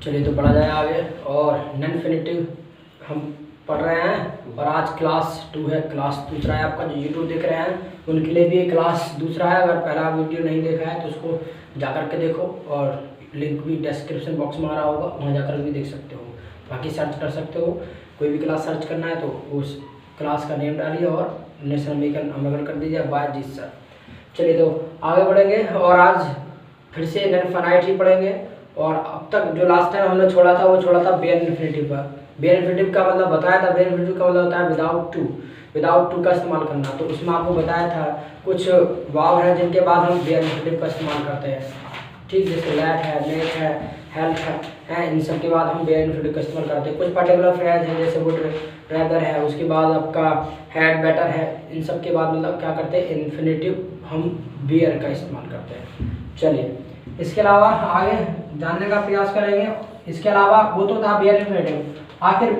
चलिए तो पढ़ा जाए आगे। और नॉन इन्फिनिटिव हम पढ़ रहे हैं और आज क्लास 2 है। क्लास दूसरा है आपका, जो यूट्यूब देख रहे हैं उनके लिए भी क्लास दूसरा है। अगर पहला वीडियो नहीं देखा है तो उसको जा कर के देखो, और लिंक भी डिस्क्रिप्शन बॉक्स में आ रहा होगा, वहाँ जाकर भी देख सकते हो। बाकी सर्च कर सकते हो, कोई भी क्लास सर्च करना है तो उस क्लास का नेम डालिए और नेशनल अमेरिकन अमेरिकन कर दीजिए बायजीत सर। चलिए तो आगे बढ़ेंगे और आज फिर से नॉन इनफाइनाइट ही पढ़ेंगे। और अब तक जो लास्ट टाइम हमने छोड़ा था बेयर इन्फिनिटिव पर। बेयर इन्फिनिटिव का मतलब बताया था, बेयर इन्फिनिटिव का मतलब होता है विदाउट टू का इस्तेमाल करना। तो उसमें आपको बताया था कुछ वाव हैं जिनके बाद हम बेयर इन्फिनिटिव का इस्तेमाल करते हैं, ठीक। जैसे लैट है, मेक है, हेल्प है, इन सब के बाद हम बेयर इन्फिनिटिव का इस्तेमाल करते हैं। कुछ पर्टिकुलर फ्रेज हैं जैसे वुड रेदर है, उसके बाद आपका हैड बेटर है, इन सब के बाद मतलब क्या करते हैं, इन्फिनिटिव हम बेयर का इस्तेमाल करते हैं। चलिए इसके अलावा आगे जानने का प्रयास करेंगे। इसके अलावा वो तो था बेयर इन्फिनिटिव। आखिर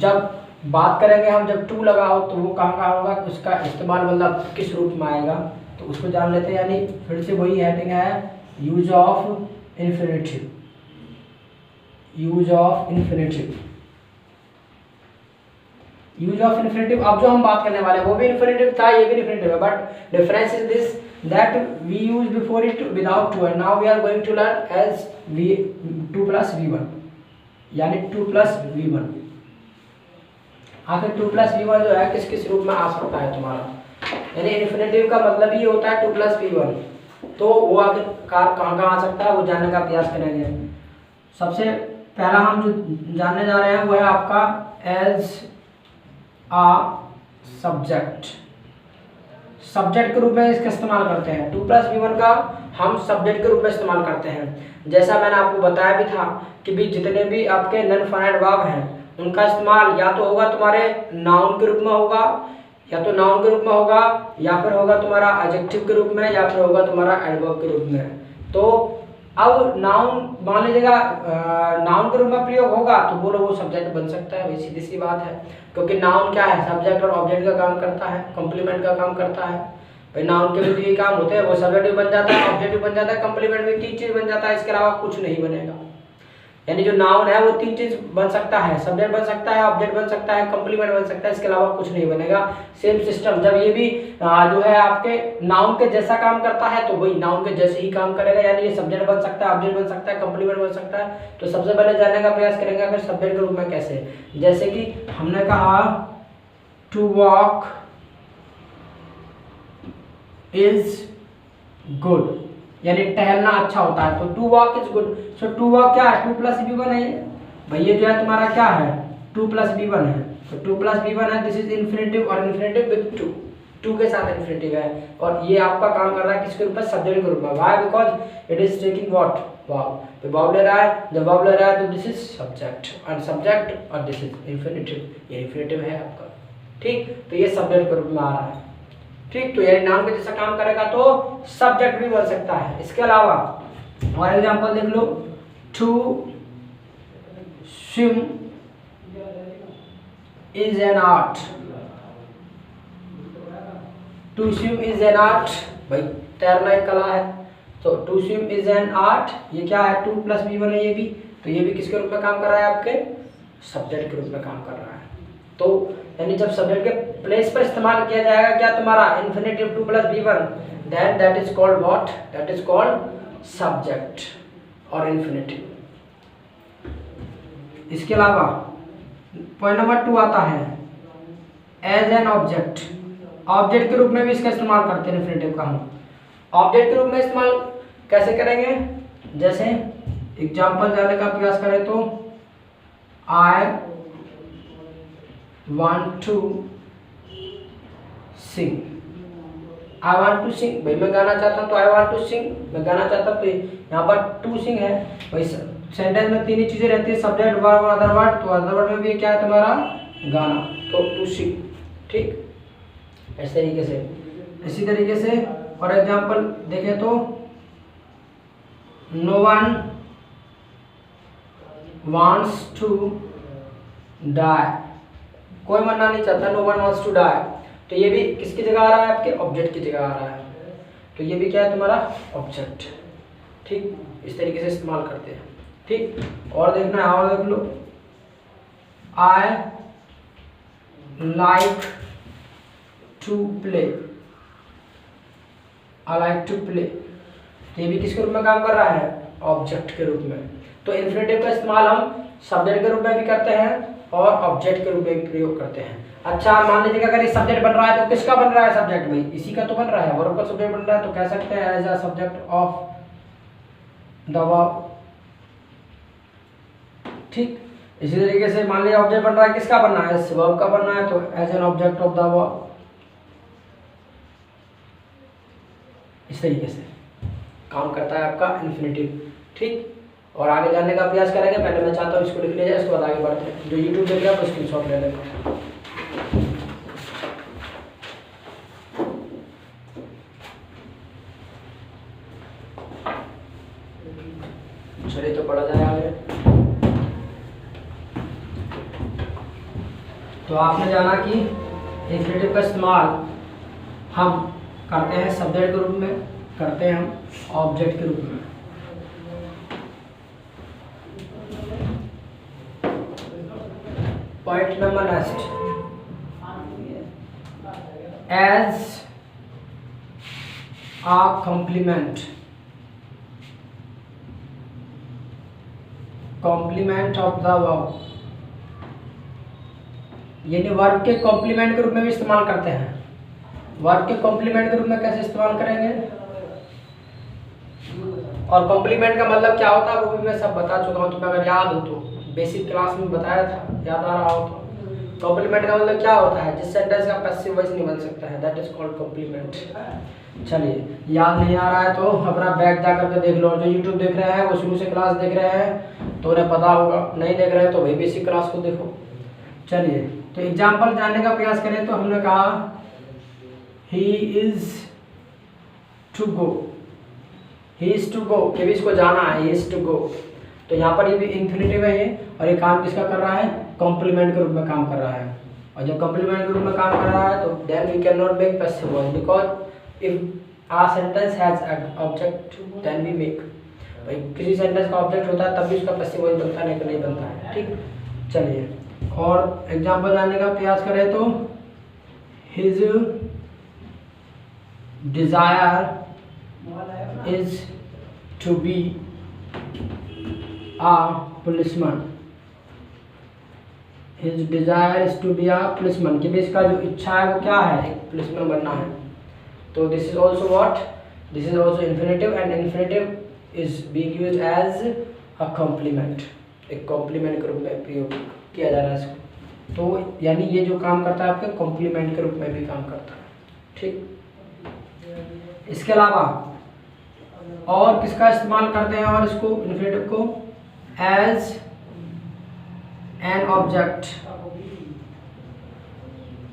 जब बात करेंगे हम, जब टू लगा हो तो वो कहाँ होगा, उसका इस्तेमाल मतलब किस रूप में आएगा, तो उसको जान लेते हैं। यानी फिर से वही हेडिंग है, use of infinitive. Use of infinitive, use of infinitive. अब जो हम बात करने वाले हैं वो भी इन्फिनिटिव था, ये भी इन्फिनिटिव है, but difference is this that we use before it without 2 and now we are going to learn as 2 plus v1, यानी 2 plus v1। आखिर 2 plus v1 जो है किस किस रूप में आ सकता है तुम्हारा, यानी इन्फिनिटिव का मतलब ही होता है 2 plus v1। तो वो आखिरकार कहाँ आ सकता है वो जानने का प्रयास करेंगे। सबसे पहला हम जो जानने जा रहे हैं वो है आपका एज आ सब्जेक्ट। सब्जेक्ट के रूप में इसका इस्तेमाल करते हैं। 2 plus v1 का हम सब्जेक्ट के रूप में इस्तेमाल करते हैं। जैसा मैंने आपको बताया भी था कि भी जितने भी आपके नॉन फाइनाइट वर्ब हैं उनका इस्तेमाल या तो होगा तुम्हारे नाउन के रूप में होगा, या तो नाउन के रूप में होगा, या फिर होगा तुम्हारा एडजेक्टिव के रूप में, या फिर होगा तुम्हारा एडवर्ब के रूप में। तो अब नाउन मान लीजिएगा नाउन के रूप में प्रयोग होगा तो बोलो वो सब्जेक्ट बन सकता है, वही सीधी सी बात है। क्योंकि नाउन क्या है, सब्जेक्ट और ऑब्जेक्ट का काम करता है, कॉम्प्लीमेंट का काम करता है। भाई नाउन के भी काम होते हैं, वो सब्जेक्ट भी बन जाता है, ऑब्जेक्ट भी बन जाता है, कॉम्प्लीमेंट भी, 3 चीज बन जाता है, इसके अलावा कुछ नहीं बनेगा। यानी जो नाउन है वो 3 चीज बन सकता है, सब्जेक्ट बन सकता है, ऑब्जेक्ट बन सकता है, कॉम्प्लीमेंट बन सकता है, इसके अलावा कुछ नहीं बनेगा। सेम सिस्टम, जब ये भी जो है आपके नाउन के जैसा काम करता है तो वही नाउन के जैसे ही काम करेगा। यानी ये सब्जेक्ट बन सकता है, ऑब्जेक्ट बन सकता है, कॉम्प्लीमेंट बन सकता है। तो सबसे पहले जानने का प्रयास करेंगे अगर सब्जेक्ट के रूप में कैसे। जैसे कि हमने कहा टू वॉक इज गुड, यानी टहलना अच्छा होता है, तो to walk is good. So to walk क्या है, 2 plus v1 है। भाई ये जो है तुम्हारा क्या है, 2 plus v1 है। तो 2 plus v1 है, दिस इज इन्फिनिटिव, और इन्फिनिटिव विद 2 के साथ इन्फिनिटिव है। और ये आपका काम कर रहा है किसके रूप में, सब्जेक्ट के रूप में। Why, because it is taking what, verb. तो वर्ब ले रहा है, जब वर्ब ले रहा है तो दिस इज सब्जेक्ट, और सब्जेक्ट और दिस इज इन्फिनिटिव, ये इन्फिनिटिव है आपका, ठीक। तो ये सब्जेक्ट के रूप में आ रहा है, ठीक। तो यानी नाउन के जैसा काम करेगा तो सब्जेक्ट भी बन सकता है। इसके अलावा और एग्जांपल देख लो, to swim is an art. To swim is an art, भाई तैरना एक कला है। तो to swim is an art, ये क्या है, 2 plus v1 है ये भी। तो ये भी किसके रूप में काम कर रहा है, आपके सब्जेक्ट के रूप में काम कर रहा है। तो यानी जब सब्जेक्ट के प्लेस पर इस्तेमाल किया जाएगा क्या तुम्हारा infinitive 2 plus v1, then that is called what, that is called subject और इन्फिनिटिव। इसके अलावा पॉइंट नंबर 2 आता है एज एन ऑब्जेक्ट। ऑब्जेक्ट के रूप में भी इसका इस्तेमाल करते हैं इन्फिनिटिव का। हम ऑब्जेक्ट के रूप में इस्तेमाल कैसे करेंगे, जैसे एग्जांपल जानने का प्रयास करें तो आई want to sing, I want to sing, भाई मैं गाना चाहता हूँ तो I want to sing, मैं गाना चाहता हूँ तो यहाँ पर to sing है। भाई सेंटेंस में 3 ही चीजें रहती है, सब्जेक्ट, वर्ब और अदर वर्ड। तो अदर वर्ड में भी क्या है तुम्हारा गाना, तो to sing, ठीक। इस तरीके से, इसी तरीके से और एग्जांपल देखें तो no one wants to die, कोई मरना नहीं चाहता, no one wants to die. तो ये भी किसकी जगह आ रहा है, आपके ऑब्जेक्ट की जगह आ रहा है। तो ये भी क्या है तुम्हारा ऑब्जेक्ट, ठीक। इस तरीके से इस्तेमाल करते हैं। ठीक, और देखना है और देख लो, I like to play, I like to play, ये भी किसके रूप में काम कर रहा है, ऑब्जेक्ट के रूप में। तो इन्फिनेटिव का इस्तेमाल हम सब्जेक्ट के रूप में भी करते हैं और ऑब्जेक्ट के रूप में भी प्रयोग करते हैं। अच्छा, मान लीजिए अगर ये सब्जेक्ट बन रहा है तो किसका बन रहा है सब्जेक्ट, भाई इसी का तो बन रहा है, वर्ब का सब्जेक्ट बन रहा है, तो कह सकते हैं as a subject of the verb. ठीक, इसी तरीके से मान लीजिए ऑब्जेक्ट बन रहा है, किसका बनना है, वर्ब का बनना है, तो as an object of the verb. इस तरीके से काम करता है आपका इन्फिनेटिव। ठीक, और आगे जानने का प्रयास करेंगे। पहले मैं चाहता हूँ इसको लिख लिया जाए, इसके बाद आगे बढ़ते हैं। जो यूट्यूब देख रहे हैं वो स्क्रीनशॉट ले लेंगे। चलिए तो पढ़ा जाए आगे। तो आपने जाना कि इन्फिनेटिव का इस्तेमाल हम करते हैं सब्जेक्ट के रूप में, करते हैं हम ऑब्जेक्ट के रूप में। Point number next, as a complement, complement of the verb, यानी वर्ब के कॉम्प्लीमेंट के रूप में भी इस्तेमाल करते हैं। वर्ब के कॉम्प्लीमेंट के रूप में कैसे इस्तेमाल करेंगे, और कॉम्प्लीमेंट का मतलब क्या होता है वो भी मैं सब बता चुका हूँ, तुम्हें अगर याद हो तो बेसिक क्लास में बताया था, याद आ रहा हो तो। कॉम्प्लीमेंट का मतलब क्या होता है, जिस सेंटेंस का पैसिव वॉइस नहीं बन सकता है, दैट इज कॉल्ड कॉम्प्लीमेंट। चलिए, याद नहीं आ रहा है तो अपना बैग जा करके देख लो। जो यूट्यूब देख रहे हैं वो शुरू से क्लास देख रहे हैं तो उन्हें पता होगा, नहीं देख रहे हैं तो वही बेसिक क्लास को देखो। चलिए, तो एग्जाम्पल जानने का प्रयास करें तो हमने कहा he is to go, he is to go, कि भी इसको जाना है, ही इज टू गो। तो यहाँ पर ये भी इन्फिनेटिव है ये, और ये काम किसका कर रहा है, कॉम्प्लीमेंट के रूप में काम कर रहा है। और जब कॉम्प्लीमेंट के रूप में काम कर रहा है तो then we can not make passive voice, because if a sentence has an object then we make. भाई किसी सेंटेंस का ऑब्जेक्ट होता है तब भी उसका पैसिव वॉइस बनता है, नहीं तो नहीं बनता है। ठीक, चलिए और एग्जाम्पल जानने का प्रयास करें तो his desire is to be a policeman, his desire is to be a policeman, कि भी इसका जो इच्छा है वो क्या है, एक पुलिसमैन बनना है। तो this is also what, this is also infinitive, and infinitive is being used as a complement, एक कॉम्प्लीमेंट के रूप में प्रयोग किया जा रहा है इसको। तो यानी ये जो काम करता है आपके कॉम्प्लीमेंट के रूप में भी काम करता है। ठीक, इसके अलावा और किसका इस्तेमाल करते हैं, और इसको इन्फिनेटिव को एज एन ऑब्जेक्ट,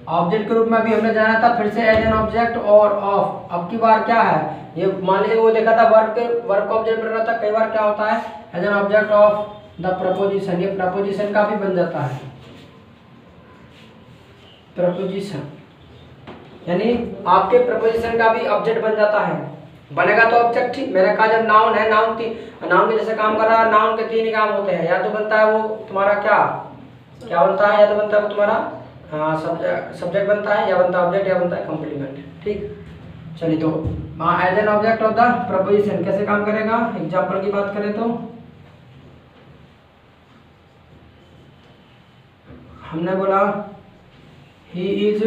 ऑब्जेक्ट के रूप में भी हमने जाना था, फिर से एज एन ऑब्जेक्ट और ऑफ। अब की बार क्या है, ये मान लीजिए वो देखा था वर्ब का ऑब्जेक्ट बन रहा था, कई बार क्या होता है as an object of the preposition, ये प्रपोजिशन का भी बन जाता है, प्रपोजिशन यानी आपके प्रपोजिशन का भी ऑब्जेक्ट बन जाता है, बनेगा तो ऑब्जेक्ट। ठीक, मैंने कहा जब नाउन है, नाउन के जैसे काम कर रहा है, नाउन के तीन ही काम होते हैं, या तो बनता है वो तुम्हारा क्या बनता है, या तो बनता है वो तुम्हारा सब्जेक्ट बनता है, या बनता है ऑब्जेक्ट, या बनता है कॉम्प्लीमेंट। ठीक, चलिए तो as an object of the preposition कैसे काम करेगा, एग्जाम्पल की बात करें तो हमने बोला he is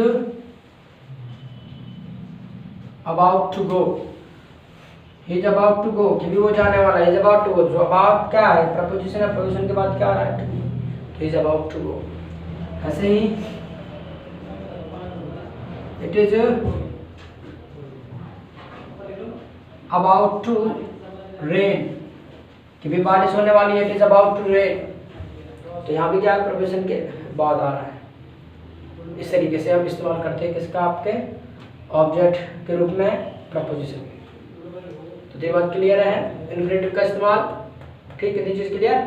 about to go, he is about to go, कि भी वो जाने वाला है, इज अबाउट टू गो। जो अबाउट क्या है, प्रपोजिशन है, प्रपोजिशन के बाद क्या आ रहा है, तो इज अबाउट टू गो। ऐसे ही it is about to rain, कि भी बारिश होने वाली है, it is about to rain. तो यहाँ भी क्या है, प्रपोजिशन के बाद आ रहा है। इस तरीके से हम इस्तेमाल करते हैं किसका, आपके ऑब्जेक्ट के रूप में प्रपोजिशन। तो ये बात क्लियर है इन्फिनेटिव का इस्तेमाल। ठीक, कितनी चीज़ क्लियर।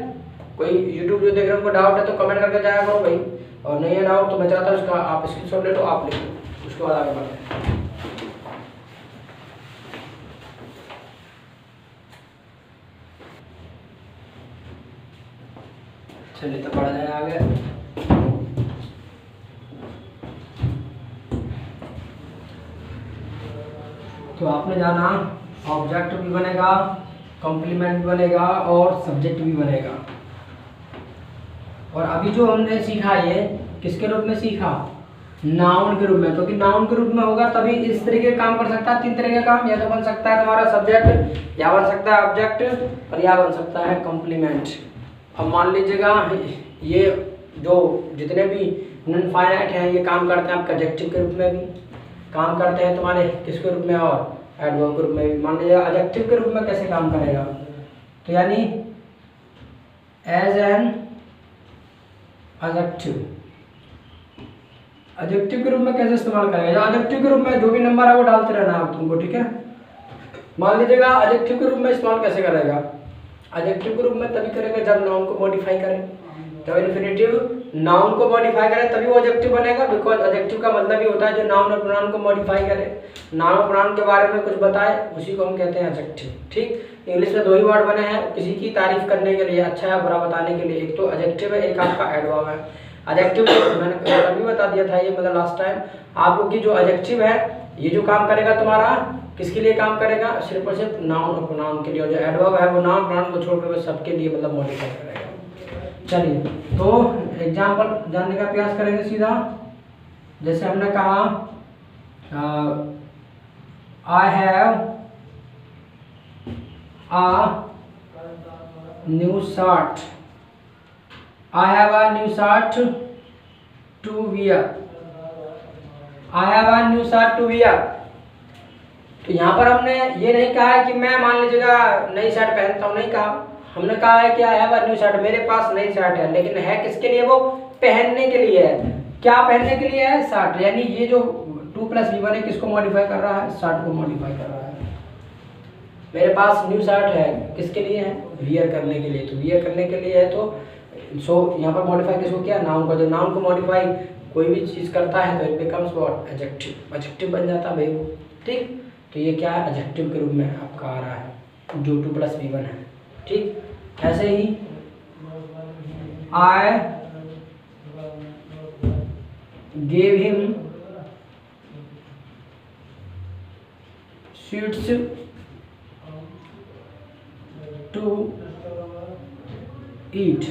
कोई यूट्यूब जो देख रहे हैं उनको डाउट है तो कमेंट करके जाया करो भाई, और नहीं है डाउट तो मैं चाहता हूँ उसका आप स्क्रीनशॉट ले लो, आप लिख लो, उसके बाद आगे बढ़ते हैं। चलिए तो पढ़ जाए आगे। तो आपने जाना ऑब्जेक्ट भी बनेगा, कॉम्प्लीमेंट भी बनेगा और सब्जेक्ट भी बनेगा। और अभी जो हमने सीखा ये किसके रूप में सीखा? नाउन के रूप में। तो कि नाउन के रूप में होगा तभी इस तरीके का काम कर सकता है। 3 तरीके का काम, या तो बन सकता है तुम्हारा सब्जेक्ट, या बन सकता है ऑब्जेक्ट, और या बन सकता है कॉम्प्लीमेंट। अब मान लीजिएगा ये जो जितने भी नॉन फाइनाइट हैं ये काम करते हैं आपका एडजेक्टिव के रूप में भी काम करते हैं तुम्हारे किसके रूप में, और एडवर्ब के रूप में भी। मान लीजिएगा एडजेक्टिव के रूप में कैसे काम करेगा, तो यानी एज एन एडजेक्टिव। एडजेक्टिव के रूप में कैसे इस्तेमाल करेगा? एडजेक्टिव के रूप में जो भी नंबर है वो डालते रहना है तुमको, ठीक है। मान लीजिएगा एडजेक्टिव के रूप में इस्तेमाल कैसे करेगा? एडजेक्टिव के रूप में तभी करेगा जब नाउन को मॉडिफाई करें, जब इन्फिनेटिव नाउन को मॉडिफाई करे तभी वो एडजेक्टिव बनेगा। बिकॉज एडजेक्टिव का मतलब ही होता है जो नाउन और प्रोनाउन को मॉडिफाई करे, नाउन और प्रोनाउन के बारे में कुछ बताए, उसी को हम कहते हैं एडजेक्टिव, ठीक। इंग्लिश में 2 ही वर्ड बने हैं किसी की तारीफ करने के लिए, अच्छा या बुरा बताने के लिए। एक तो एडजेक्टिव है, एक आपका एडवर्ब है। एडजेक्टिव मैंने अभी बता दिया था ये, मतलब लास्ट टाइम आपको कि जो एडजेक्टिव है ये जो काम करेगा तुम्हारा किसके लिए काम करेगा? सिर्फ और सिर्फ नाउन और प्रोनाउन के लिए। और जो एडवर्ब है वो नाउन प्रोनाउन को छोड़कर सबके लिए मतलब मॉडिफाई करेगा। चलिए तो एग्जाम्पल जानने का प्रयास करेंगे सीधा। जैसे हमने कहा I have a new shirt, I have a new shirt to wear, I have a new shirt to wear. तो यहाँ पर हमने ये नहीं कहा है कि मैं मान लीजिएगा नई शर्ट पहनता हूँ, नहीं कहा। हमने कहा है कि आई हैव अ न्यू शर्ट, मेरे पास नई शर्ट है, लेकिन है किसके लिए? वो पहनने के लिए है। क्या पहनने के लिए है? शर्ट। यानी ये जो 2+V1 है किसको मॉडिफाई कर रहा है? शर्ट को मॉडिफाई कर रहा है। मेरे पास न्यू शर्ट है, किसके लिए है? वियर करने के लिए। तो वियर करने के लिए है तो सो यहाँ पर मॉडिफाई किसको किया? नाउन को। जब नाउन को मॉडिफाई कोई भी चीज़ करता है तो it becomes what? Adjective. Adjective बन जाता है भाई वो, ठीक। तो ये क्या है? एडजेक्टिव के रूप में आपका आ रहा है जो 2+V1 है, ठीक। ऐसे ही I gave him sweets to eat,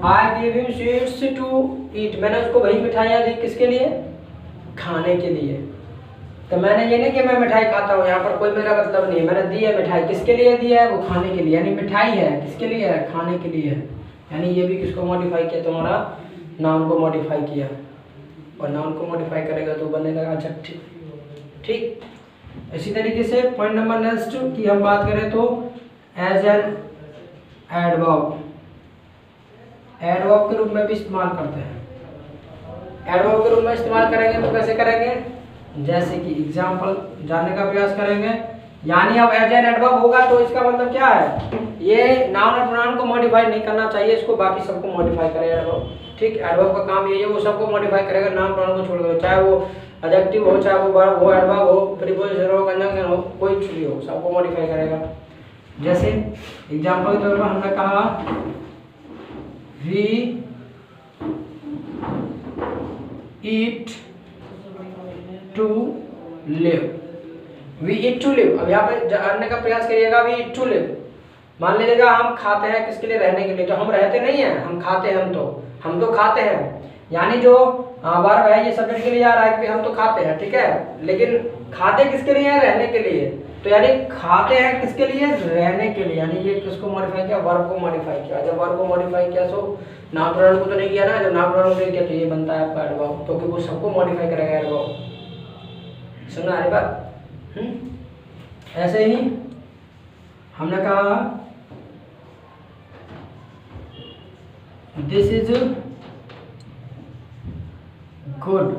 I gave him sweets to eat. मैंने उसको वही मिठाइयाँ दी, किसके लिए? खाने के लिए। तो मैंने ये नहीं कि मैं मिठाई खाता हूँ, यहाँ पर कोई मेरा मतलब नहीं है। मैंने दी है मिठाई, किसके लिए दी है? वो खाने के लिए। यानी मिठाई है किसके लिए है? खाने के लिए है। यानी ये भी किसको मॉडिफाई किया? तुम्हारा नाउन को मॉडिफाई किया। और नाउन को मॉडिफाई करेगा तो बनेगा एडजेक्टिव, ठीक। इसी तरीके से पॉइंट नंबर नेक्स्ट की हम बात करें तो एज एन एडवर्ब, एडवर्ब के रूप में भी इस्तेमाल करते हैं। एडवर्ब के रूप में इस्तेमाल करेंगे तो कैसे करेंगे? जैसे कि एग्जाम्पल जानने का प्रयास करेंगे। यानी अब एज एन एडवर्ब होगा तो इसका मतलब क्या है? ये नाउन और प्रोनाउन को मॉडिफाई नहीं करना चाहिए, इसको बाकी सबको मॉडिफाई करेगा एडवर्ब, ठीक। एडवर्ब का काम ये है वो सबको मॉडिफाई करेगा, नाउन प्रोनाउन को छोड़कर। चाहे वो एडजेक्टिव हो, चाहे वो वर्ब हो, एडवर्ब हो, प्रीपोजिशन हो, कंजंक्शन हो, कोई कुछ भी हो, सबको मॉडिफाई करेगा। जैसे एग्जाम्पल के तौर पर हमने कहा we eat to live, we eat to live. अब यहाँ पे जानने का प्रयास करिएगा, वी ईट टू लिव। मान लीजिएगा हम खाते हैं किसके लिए? रहने के लिए। तो हम रहते नहीं हैं, हम खाते हैं। हम तो खाते हैं। यानी जो वर्ब है ये सब्जेक्ट के लिए आ रहा है कि हम तो खाते हैं, ठीक है। लेकिन खाते किसके लिए? रहने के लिए। तो यानी खाते हैं किसके लिए? रहने के लिए। यानी ये किसको मॉडिफाई किया? वर्ब को मॉडिफाई किया। जब वर्ब को मॉडिफाई किया तो नाउन प्रोनाउन को तो नहीं किया ना। जब नाउन प्रोनाउन को किया तो ये बनता है आपका एडवर्ब, क्योंकि वो सबको मॉडिफाई करेगा एडवर्ब। सुनना है बात? ऐसे ही हमने कहा this is good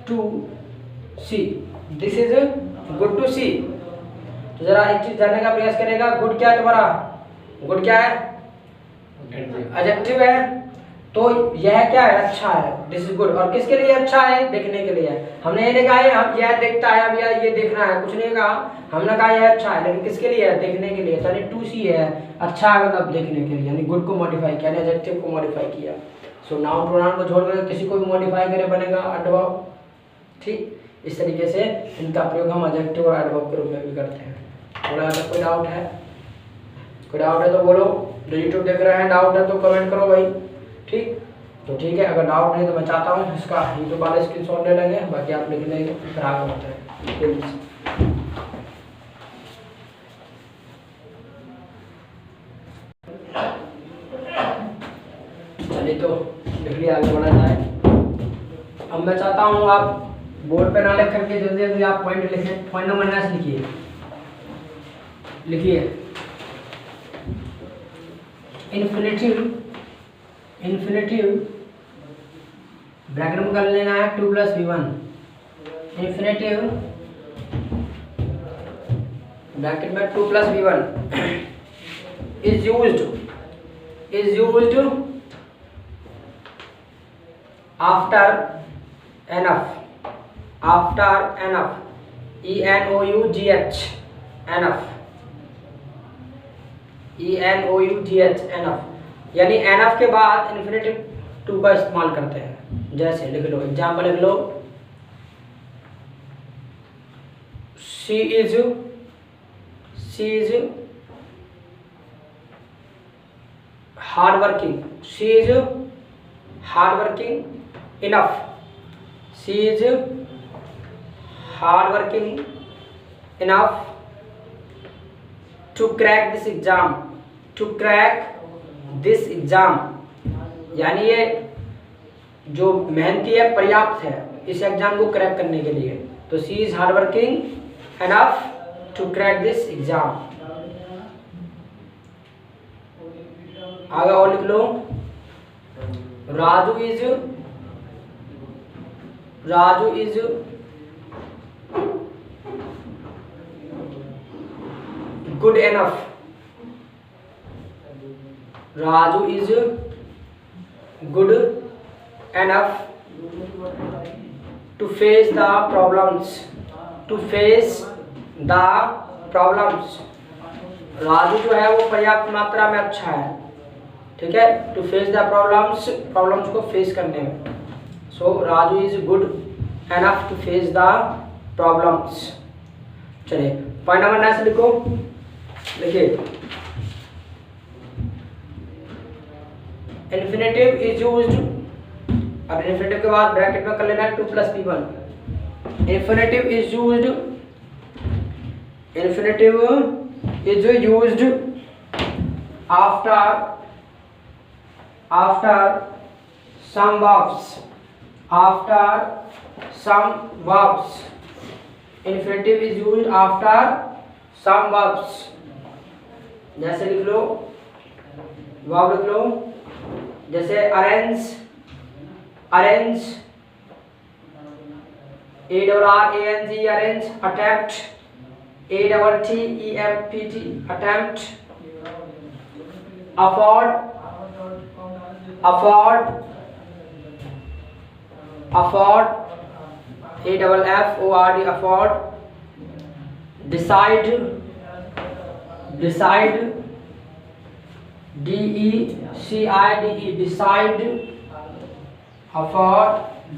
to see, this is good to see. तो जरा एक चीज जानने का प्रयास करेगा, गुड क्या है तुम्हारा? गुड क्या है? एडजेक्टिव है, तो यह क्या है, अच्छा है, दिस इज गुड। और किसके लिए अच्छा है, देखने के लिए। हमने ये नहीं कहा है हम यह देखता है अब या ये देखना है, कुछ नहीं कहा, हमने कहा यह अच्छा है, लेकिन किसके लिए है, देखने के लिए। यानी टू सी है, अच्छा है मतलब देखने के लिए, यानी गुड को मॉडिफाई किया, एडजेक्टिव को मॉडिफाई किया। सो नाउन प्रोनाउन को छोड़कर किसी को भी मॉडिफाई करे बनेगा एडवर्ब। ठीक, इस तरीके से इनका प्रयोग हम एडजेक्टिव और एडवर्ब के रूप में भी करते हैं। थोड़ा सा कोई डाउट है, कोई डाउट है तो बोलो। जो यूट्यूब देख रहे हैं डाउट है तो कमेंट करो भाई। ठीक, तो ठीक है, अगर डाउट नहीं तो मैं चाहता हूँ इसका यूट्यूब वाले स्क्रीनशॉट ले लेंगे, बाकी आप लिख लेंगे, फिर आगे बढ़ते हैं। चलिए तो लिख लिया, आगे बढ़ा जाए। अब मैं चाहता हूँ आप बोर्ड पे ना लिख करके जल्दी जल्दी आप पॉइंट लिखें। पॉइंट नंबर 9 लिखिए, लिखिए इन्फिनेटिव ब्रैकेट में कर लेना है 2 + v1। इन्फिनेटिव ब्रैकेट में 2 + v1 is used after enough, enough, यानी एनफ के बाद इन्फिनेटिव 2 का इस्तेमाल करते हैं। जैसे लिख लो, एग्जाम्पल लिख लो, she is hard working, she is hard working enough, she is hard working enough to crack this exam, to crack this exam, यानी ये जो मेहनती है, पर्याप्त है इस एग्जाम को क्रैक करने के लिए। तो she is hard working enough to crack this exam. आगे और लिख लो, Raju is good enough, Raju is good enough to face the problems, Raju जो है वो पर्याप्त मात्रा में अच्छा है, ठीक है, टू फेस द प्रॉब्लम्स को फेस करने में। So Raju is good enough to face the problems. चलिए पॉइंट नंबर 9 लिखो, लिखिए इन्फिनेटिव इज यूज्ड, अब इन्फिनेटिव के बाद ब्रैकेट में कर लेना है 2 + p1। Infinitive is used after some verbs, infinitive is used after some verbs। जैसे लिख लो, वर्ब लिख लो, जैसे arrange, ARRANGE arrange, attempt, ATTEMPT attempt, afford, AFFORD afford, decide, DECIDE decide, afford,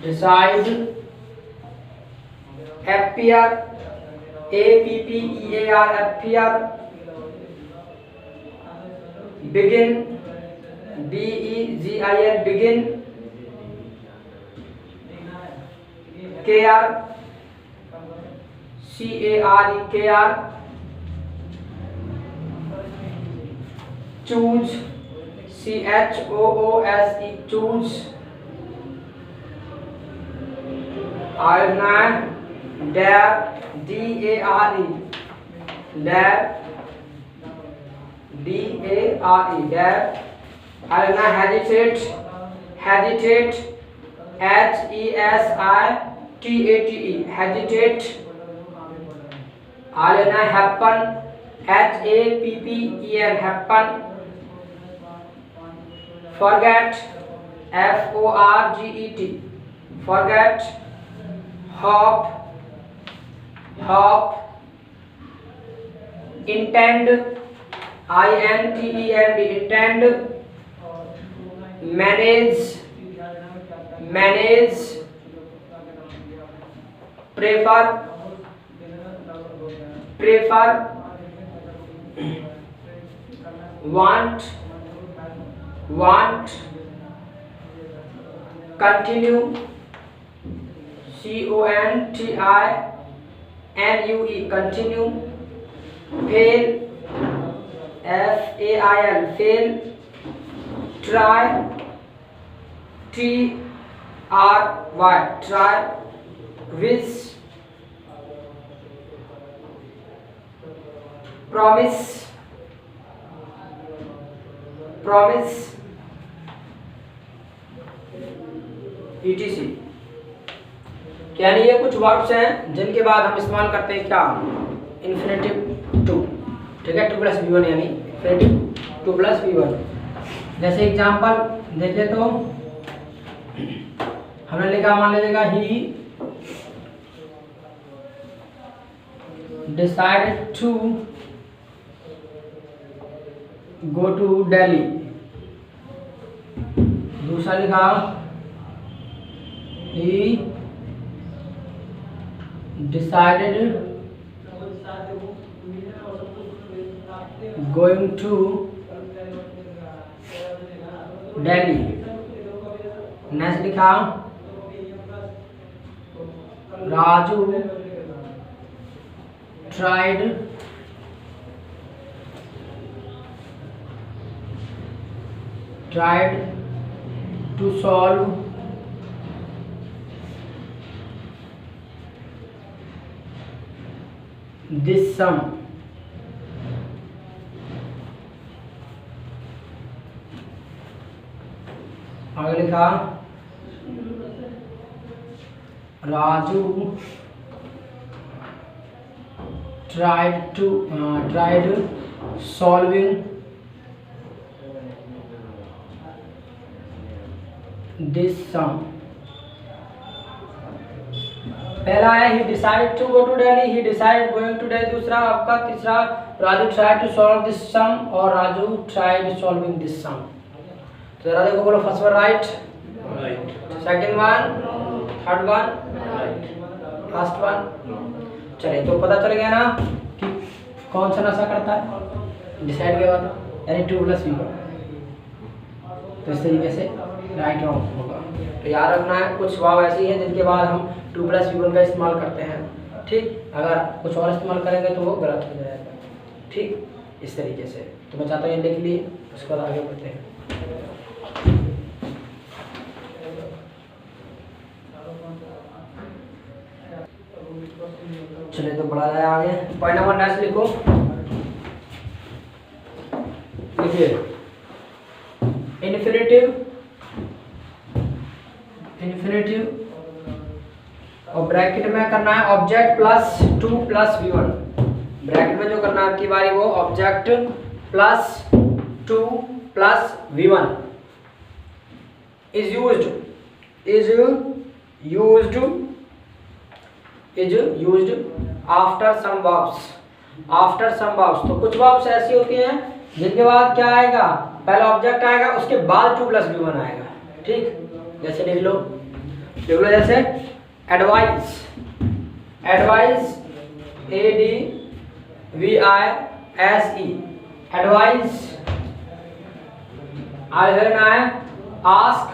decide, appear, APPEAR appear, begin, BEGIN begin, care, CARE care, choose, CHOOSE choose, iron, dare, DARE dare, dare, iron, hesitate, HESITATE hesitate, iron, happen, HAPPEN happen, forget, FORGET, forget, hop, intend, INTEND, intend, manage, prefer, want, continue, CONTINUE, continue, fail, FAIL, fail, try, TRY, try, wish, promise, ETC। यानी ये कुछ verbs हैं जिनके बाद हम इस्तेमाल करते हैं क्या, इन्फिनेटिव टू, ठीक है, 2 + V1 यानी इन्फिनेटिव 2 + V1। जैसे एग्जांपल देखें तो हमने लिखा, मान लीजिएगा ही decided to go to Delhi। दूसरा लिखा he decided going to Delhi। Next लिखा Raju tried to solve this sum। आगे लिखा Raju tried solving this sum। पहला है he decided to go to Delhi, he decided going to Delhi। दूसरा आपका तीसरा Raju tried to solve this sum और Raju tried solving this sum। तो जरा देखो, बोलो first one right, second one, third one, last one. चलिए, तो पता चल गया ना कि कौन सा नशा करता है, डिसाइड के बाद, यानी 2 + V1। तो इस तरीके से राइट रॉन्ग होगा। तो याद रखना है, कुछ वाव ऐसी है जिनके बाद हम 2 + V1 का इस्तेमाल करते हैं, ठीक। अगर कुछ और इस्तेमाल करेंगे तो वो गलत हो जाएगा, ठीक, इस तरीके से। तो मैं चाहता हूँ ये लिख लिए, उसके बाद आगे बढ़ते हैं। चलिए, तो बढ़ा जाए आगे। पॉइंट नंबर नेक्स्ट लिखो, लिखिए इन्फिनेटिव और ब्रैकेट में करना है ऑब्जेक्ट प्लस 2 + V1। ब्रैकेट में जो करना है आपकी बारी वो object plus 2 + V1 is used after some verbs। तो कुछ verbs ऐसी होती हैं जिनके बाद क्या आएगा, पहला ऑब्जेक्ट आएगा, उसके बाद 2 + V1 आएगा, ठीक। जैसे लिख लो जैसे एडवाइस, ADVISE, एडवाइस। आगे लेना है ask,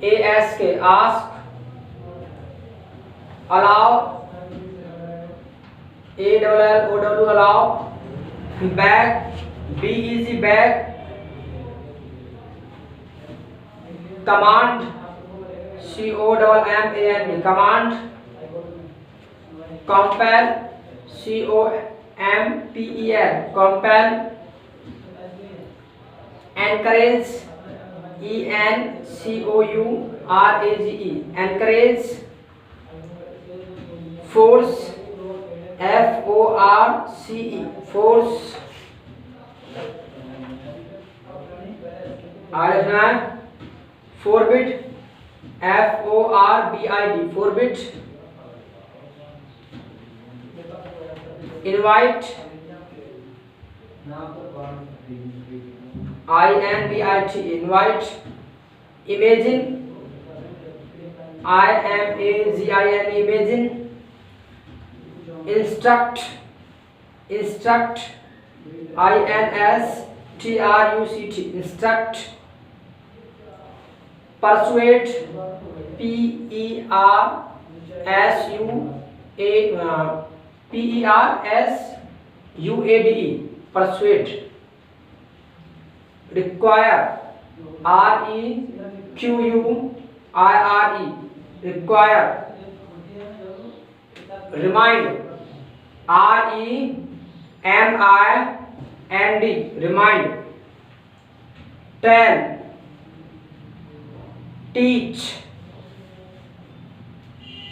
ASK, ask. Allow, ALLOW, allow. Bag, BEG, bag. Command, COMMAND, command. Compel, COMPEL, compel. Encourage, ENCOURAGE, encourage. Force, FORCE, force. आगे लिखना है forbid, FORBID, forbid. Invite, INVIT, invite. Imagine, IMAGIN, imagine. Instruct, instruct, INSTRUCT, instruct. Persuade, PERSUADE, persuade. Require, REQUIRE, require. Remind, REMIND, remind. Tell, teach,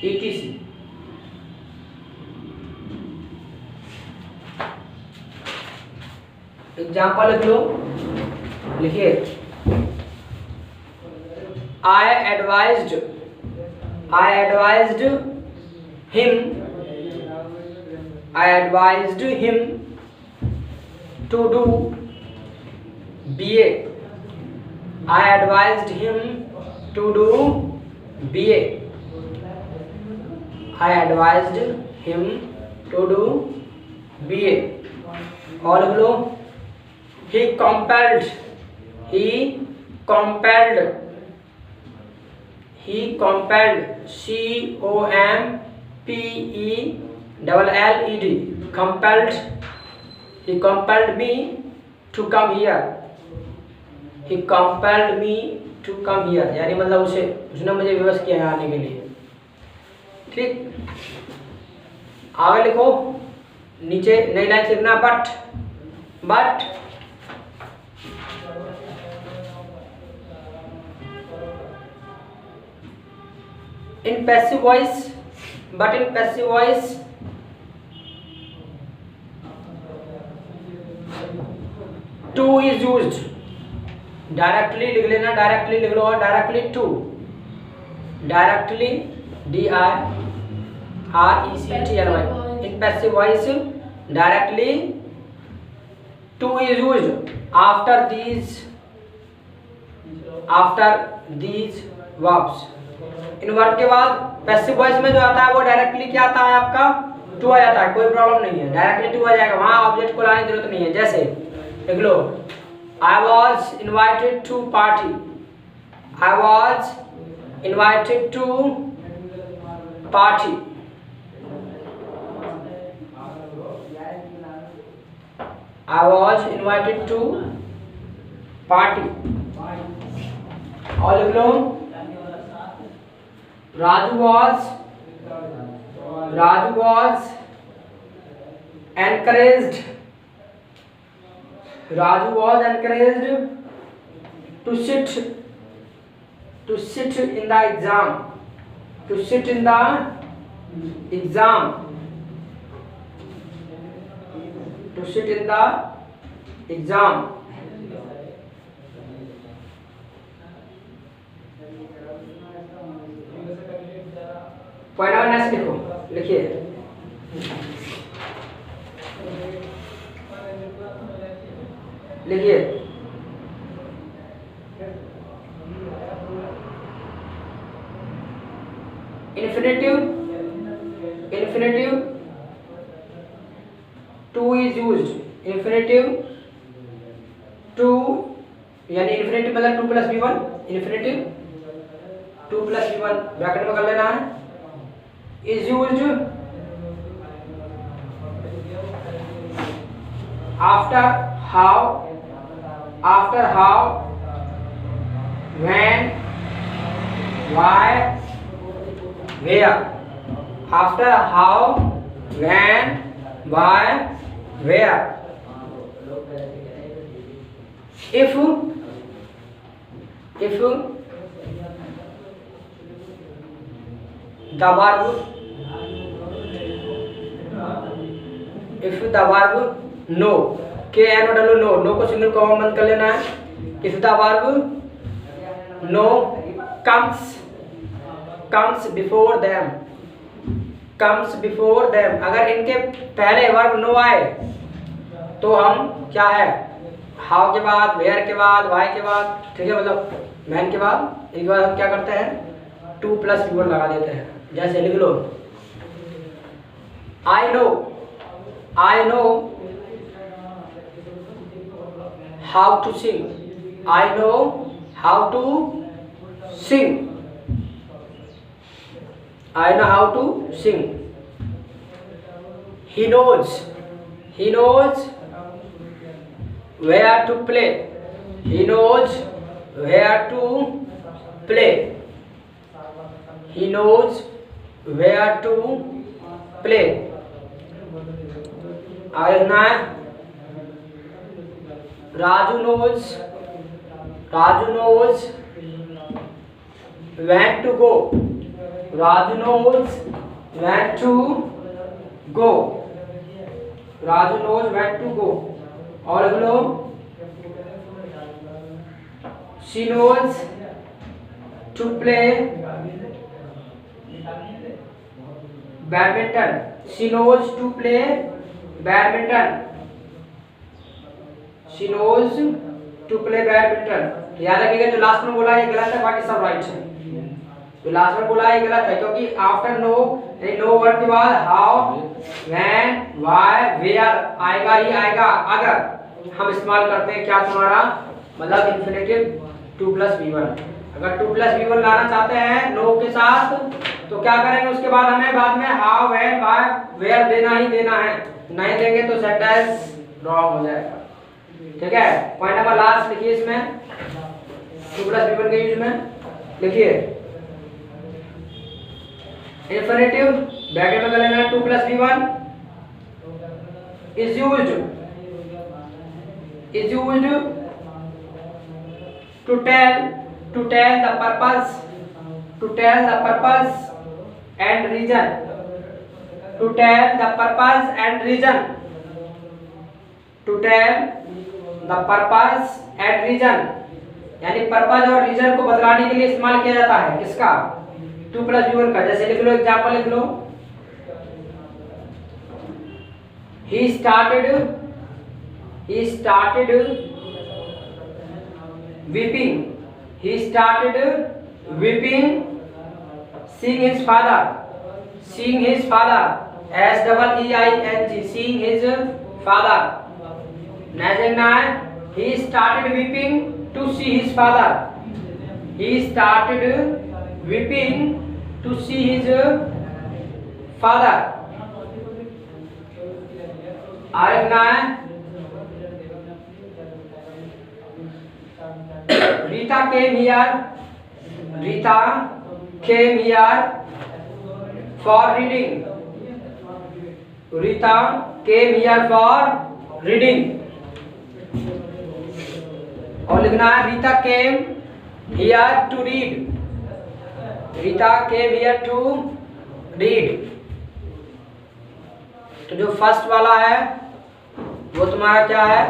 etc. Example लिख लो, लिखिए। I advised him to do BA. I advised him to do BA. I advised him to do BA. और लिख लो, he compelled, COMPLLED, compelled. He compelled me to come here. He compelled me to come here, यानी मतलब उसने मुझे विवश किया है आने के लिए। ठीक, आगे लिखो, नीचे नई लाइन लिखना, but in passive voice, to is used. Directly लिख लेना, डायरेक्टली लिख लो, और directly to, directly DIRECTLY. In passive voice directly to is used after these verbs. इन वर्ब के बाद पैसिव वॉइस में जो आता है वो डायरेक्टली क्या आता है आपका, टू आ जाता है, कोई प्रॉब्लम नहीं है, डायरेक्टली टू आ जाएगा, वहां ऑब्जेक्ट को लाने की जरूरत नहीं है। जैसे देख लो, I was invited to party. I was invited to party. I was invited to party. और लिख लो, Raju was encouraged. Raju was encouraged to sit in the exam. To sit in the exam. To sit in the exam. Point number next लिखो, लिखिए। लिखिए, infinitive to is used. Infinitive to यानी infinitive मतलब 2 + V1, infinitive 2 + V1 bracket में कर लेना है, is used after how, when, why, where. After how, when, why, where. If the verb no, KNO, no को सिंगल कॉमा बंद कर लेना है. If the verb no comes before them, comes before them. अगर इनके पहले वर्ब नो आए तो हम क्या है, हाउ के बाद, वेयर के बाद, वाई के बाद, ठीक है, मतलब मैन के बाद एक बार हम क्या करते हैं 2 + V1 लगा देते हैं। जैसे लिख लो I know how to sing, I know how to sing, I know how to sing. He knows where to play, he knows where to play, he knows where to play। आगे ना है Raju knows when to go, Raju knows when to go, Raju knows when to go। और बोलो she knows to play badminton, she knows to play badminton, she knows to play badminton. याद रखिएगा जो last में बोला है गलत है, बाकी सब राइट है। जो लास्ट में बोला है गलत है क्योंकि आफ्टर नो वर्ड के बाद हाउ, व्हेन, व्हाई, वेयर आएगा ही आएगा अगर हम इस्तेमाल करते हैं क्या तुम्हारा मतलब इन्फिनेटिव 2 + V1। अगर 2 + V1 लाना चाहते हैं नो के साथ तो क्या करेंगे, उसके बाद हमें बाद में हाउ, व्हेन, व्हाई, वेयर देना ही देना है, नहीं देंगे तो सेंटेंस रॉन्ग हो जाएगा। ठीक है, पॉइंट नंबर लास्ट लिखिए इसमें 2 + V1 के यूज में लिखिए इन्फिनेटिव ब्रैकेट में लेना 2 + V1 is used to tell the purpose and reason, to tell the purpose and reason, to tell the purpose and reason, यानी पर्पज और रीजन को बतलाने के लिए इस्तेमाल किया जाता है किसका 2 + V1 का। जैसे लिख लो एग्जांपल लिख लो he started weeping seeing his father, SEEING, seeing his father। Next है he started weeping to see his father, he started weeping to see his father। Aarna है Rita came here for reading, Rita came here for reading। और लिखना है Rita came here to read, Rita came here to read। तो जो first वाला है वो तुम्हारा क्या है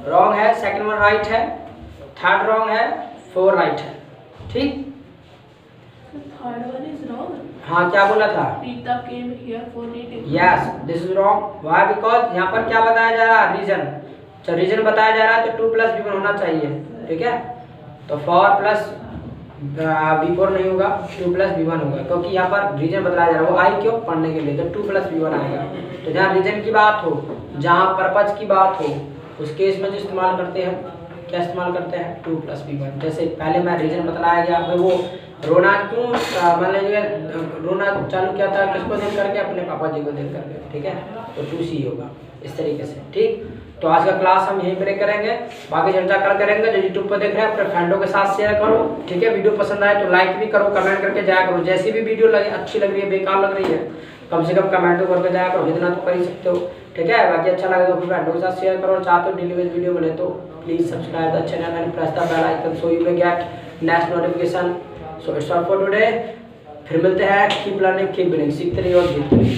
रॉन्ग है, सेकंड वन राइट है, थर्ड रॉन्ग है, 4 राइट है। ठीक, थर्ड वन इज रॉन्ग। हाँ क्या बोला था Rita came here for reading। Yes this is wrong. Why? Because यहाँ पर क्या बताया जा रहा है रीजन, तो रीजन बताया जा रहा है तो 2 + V1 होना चाहिए। ठीक है, तो 4 + V4 नहीं होगा, 2 + V1 होगा क्योंकि यहाँ पर रीजन बताया जा रहा है। वो आई क्यों पढ़ने के लिए, तो 2 + V1 आएगा। तो जहाँ रीजन की बात हो, जहाँ पर्पज की बात हो, उस केस में जो इस्तेमाल करते हैं क्या इस्तेमाल करते हैं 2 + V1। जैसे पहले मैं रीजन बताया गया आपको, वो रोना क्यों मान लीजिए रोना चालू किया था किसको देख करके, अपने पापा जी को देख करके। ठीक है, तो 2C होगा इस तरीके से। ठीक, तो आज का क्लास हम यहीं पर करेंगे, बाकी चर्चा कल करेंगे। जो यूट्यूब पर देख रहे हैं अपने फ्रेंडों के साथ शेयर करो। ठीक है, वीडियो पसंद आए तो लाइक भी करो, कमेंट करके जाया करो। जैसी भी वीडियो लगे, अच्छी लग रही है, बेकार लग रही है, कम से कम कमेंट करके जाया करो, इतना तो कर ही सकते हो। ठीक है, बाकी अच्छा लगे तो अपने फ्रेंडों के साथ शेयर करो। चाहते हो डेली बेस वीडियो मिले तो please subscribe the channel and press the bell icon so you will get next notification. So it's all for today, फिर मिलते हैं। कीप लर्निंग, कीप विनिंग, सीखते रहिए और जीतते रहिए।